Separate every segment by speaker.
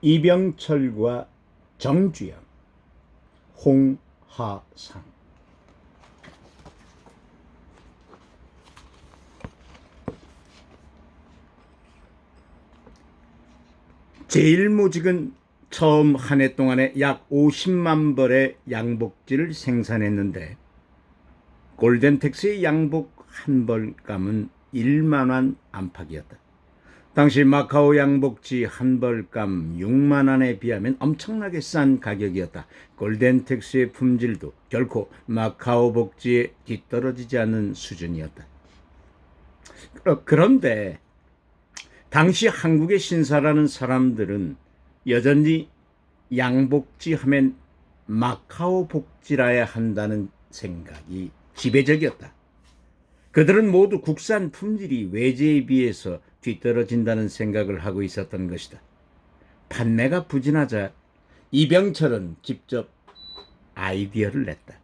Speaker 1: 이병철과 정주영, 홍하상. 제일모직은 처음 한 해 동안에 약 50만 벌의 양복지를 생산했는데 골덴텍스의 양복 한 벌감은 1만 원 안팎이었다. 당시 마카오 양복지 한 벌감 6만 원에 비하면 엄청나게 싼 가격이었다. 골덴텍스의 품질도 결코 마카오 복지에 뒤떨어지지 않는 수준이었다. 그런데 당시 한국의 신사라는 사람들은 여전히 양복지 하면 마카오 복지라야 한다는 생각이 지배적이었다. 그들은 모두 국산 품질이 외제에 비해서 뒤떨어진다는 생각을 하고 있었던 것이다. 판매가 부진하자 이병철은 직접 아이디어를 냈다.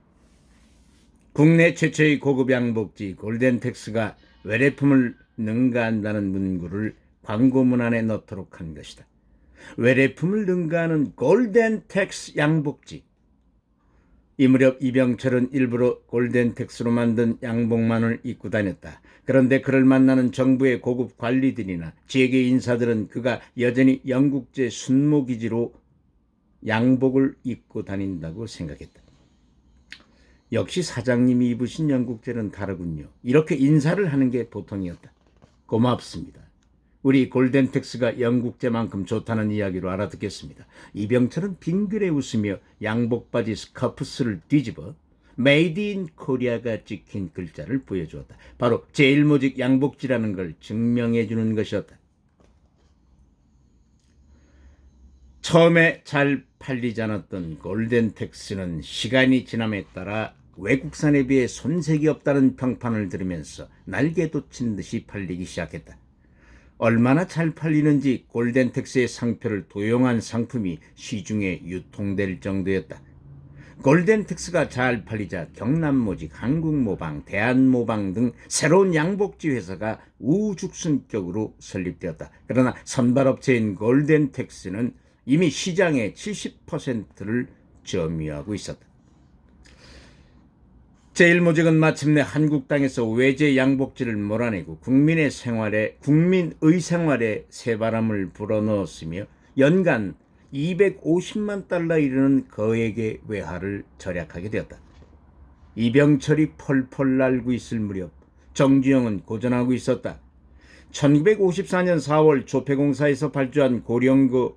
Speaker 1: 국내 최초의 고급 양복지 골덴텍스가 외래품을 능가한다는 문구를 광고 문안에 넣도록 한 것이다. 외래품을 능가하는 골덴텍스 양복지. 이 무렵 이병철은 일부러 골덴텍스로 만든 양복만을 입고 다녔다. 그런데 그를 만나는 정부의 고급 관리들이나 재계 인사들은 그가 여전히 영국제 순모기지로 양복을 입고 다닌다고 생각했다. 역시 사장님이 입으신 영국제는 다르군요. 이렇게 인사를 하는 게 보통이었다. 고맙습니다. 우리 골덴텍스가 영국제만큼 좋다는 이야기로 알아듣겠습니다. 이병철은 빙그레 웃으며 양복바지 스카프스를 뒤집어 메이드 인 코리아가 찍힌 글자를 보여주었다. 바로 제일모직 양복지라는 걸 증명해 주는 것이었다. 처음에 잘 팔리지 않았던 골덴텍스는 시간이 지남에 따라 외국산에 비해 손색이 없다는 평판을 들으면서 날개 돋친 듯이 팔리기 시작했다. 얼마나 잘 팔리는지 골덴텍스의 상표를 도용한 상품이 시중에 유통될 정도였다. 골덴텍스가 잘 팔리자 경남모직, 한국모방, 대한모방 등 새로운 양복지 회사가 우죽순격으로 설립되었다. 그러나 선발업체인 골덴텍스는 이미 시장의 70%를 점유하고 있었다. 제일모직은 마침내 한국 땅에서 외제 양복지를 몰아내고 국민의 생활에 새바람을 불어넣었으며 연간 250만 달러 이르는 거액의 외화를 절약하게 되었다. 이병철이 펄펄 날고 있을 무렵 정주영은 고전하고 있었다. 1954년 4월 조폐공사에서 발주한 고령교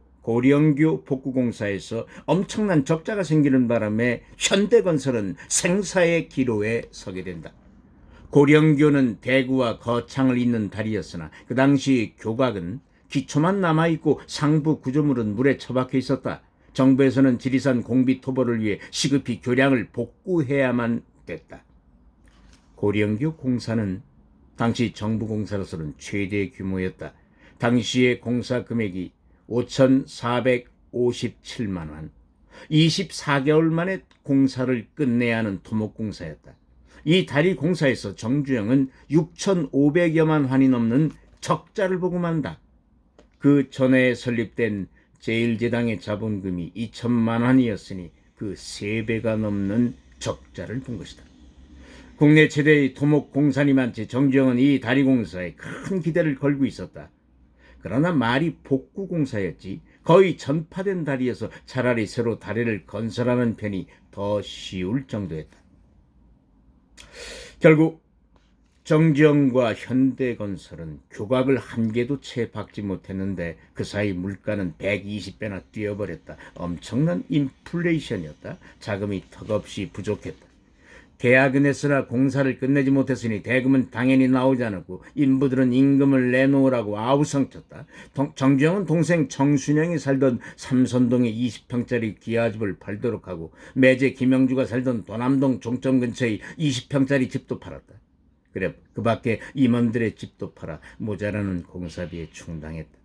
Speaker 1: 복구공사에서 엄청난 적자가 생기는 바람에 현대건설은 생사의 기로에 서게 된다. 고령교는 대구와 거창을 잇는 다리였으나 그 당시 교각은 기초만 남아있고 상부 구조물은 물에 처박혀 있었다. 정부에서는 지리산 공비 토벌을 위해 시급히 교량을 복구해야만 됐다. 고령교 공사는 당시 정부 공사로서는 최대 규모였다. 당시의 공사 금액이 5,457만 원, 24개월 만에 공사를 끝내야 하는 토목공사였다. 이 다리 공사에서 정주영은 6,500여만 환이 넘는 적자를 보고 만다. 그 전에 설립된 제일제당의 자본금이 2천만 원이었으니 그 3배가 넘는 적자를 본 것이다. 국내 최대의 토목공사님한테 정주영은 이 다리공사에 큰 기대를 걸고 있었다. 그러나 말이 복구공사였지 거의 전파된 다리여서 차라리 새로 다리를 건설하는 편이 더 쉬울 정도였다. 결국 정주영과 현대건설은 교각을 한 개도 채 박지 못했는데 그 사이 물가는 120배나 뛰어버렸다. 엄청난 인플레이션이었다. 자금이 턱없이 부족했다. 계약은 했으나 공사를 끝내지 못했으니 대금은 당연히 나오지 않았고 인부들은 임금을 내놓으라고 아우성쳤다. 정주영은 동생 정순영이 살던 삼선동의 20평짜리 기아집을 팔도록 하고 매제 김영주가 살던 도남동 종점 근처의 20평짜리 집도 팔았다. 그래 그 밖에 임원들의 집도 팔아 모자라는 공사비에 충당했다.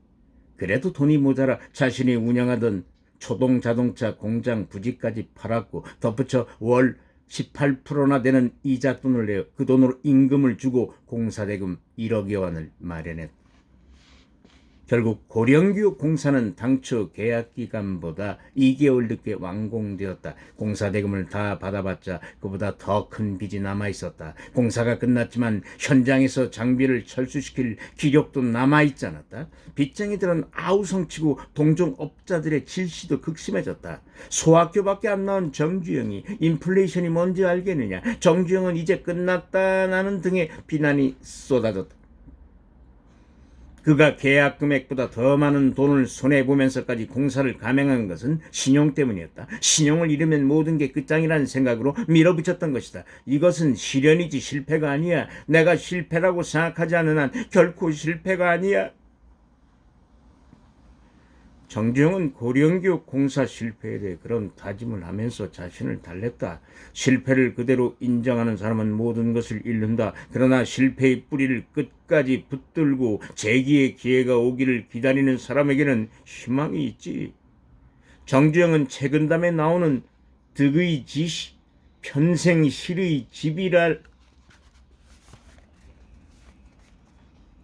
Speaker 1: 그래도 돈이 모자라 자신이 운영하던 초동자동차 공장 부지까지 팔았고 덧붙여 월 18%나 되는 이자돈을 내어 그 돈으로 임금을 주고 공사대금 1억여 원을 마련했다. 결국 고령교 공사는 당초 계약 기간보다 2개월 늦게 완공되었다. 공사 대금을 다 받아봤자 그보다 더 큰 빚이 남아있었다. 공사가 끝났지만 현장에서 장비를 철수시킬 기력도 남아있지 않았다. 빚쟁이들은 아우성치고 동종업자들의 질시도 극심해졌다. 소학교밖에 안 나온 정주영이 인플레이션이 뭔지 알겠느냐. 정주영은 이제 끝났다는 등의 비난이 쏟아졌다. 그가 계약 금액보다 더 많은 돈을 손해보면서까지 공사를 감행한 것은 신용 때문이었다. 신용을 잃으면 모든 게 끝장이라는 생각으로 밀어붙였던 것이다. 이것은 실현이지 실패가 아니야. 내가 실패라고 생각하지 않는 한 결코 실패가 아니야. 정주영은 고령교 공사 실패에 대해 그런 다짐을 하면서 자신을 달랬다. 실패를 그대로 인정하는 사람은 모든 것을 잃는다. 그러나 실패의 뿌리를 끝까지 붙들고 재기의 기회가 오기를 기다리는 사람에게는 희망이 있지. 정주영은 책은담에 나오는 득의 지시, 편생실의 집이랄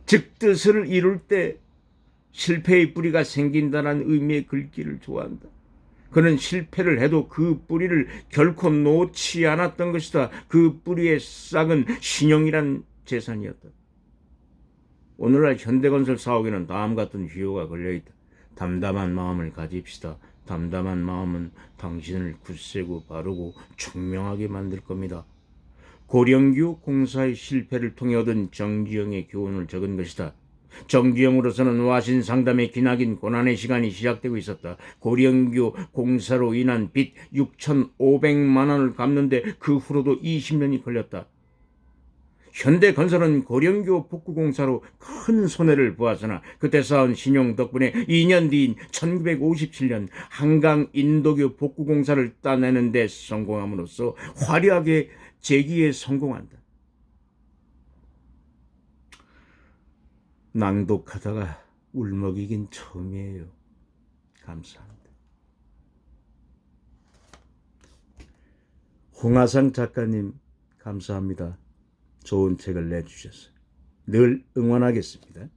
Speaker 1: 즉 뜻을 이룰 때 실패의 뿌리가 생긴다는 의미의 글귀를 좋아한다. 그는 실패를 해도 그 뿌리를 결코 놓지 않았던 것이다. 그 뿌리의 싹은 신용이란 재산이었다. 오늘날 현대건설 사옥에는 다음과 같은 휘호가 걸려있다. 담담한 마음을 가집시다. 담담한 마음은 당신을 굳세고 바르고 총명하게 만들 겁니다. 고령교 공사의 실패를 통해 얻은 정주영의 교훈을 적은 것이다. 정주영으로서는 와신 상담의 기나긴 고난의 시간이 시작되고 있었다. 고령교 공사로 인한 빚 6,500만 원을 갚는데 그 후로도 20년이 걸렸다. 현대건설은 고령교 복구공사로 큰 손해를 보았으나 그때 쌓은 신용 덕분에 2년 뒤인 1957년 한강 인도교 복구공사를 따내는 데 성공함으로써 화려하게 재기에 성공한다. 낭독하다가 울먹이긴 처음이에요. 감사합니다. 홍하상 작가님 감사합니다. 좋은 책을 내주셔서 늘 응원하겠습니다.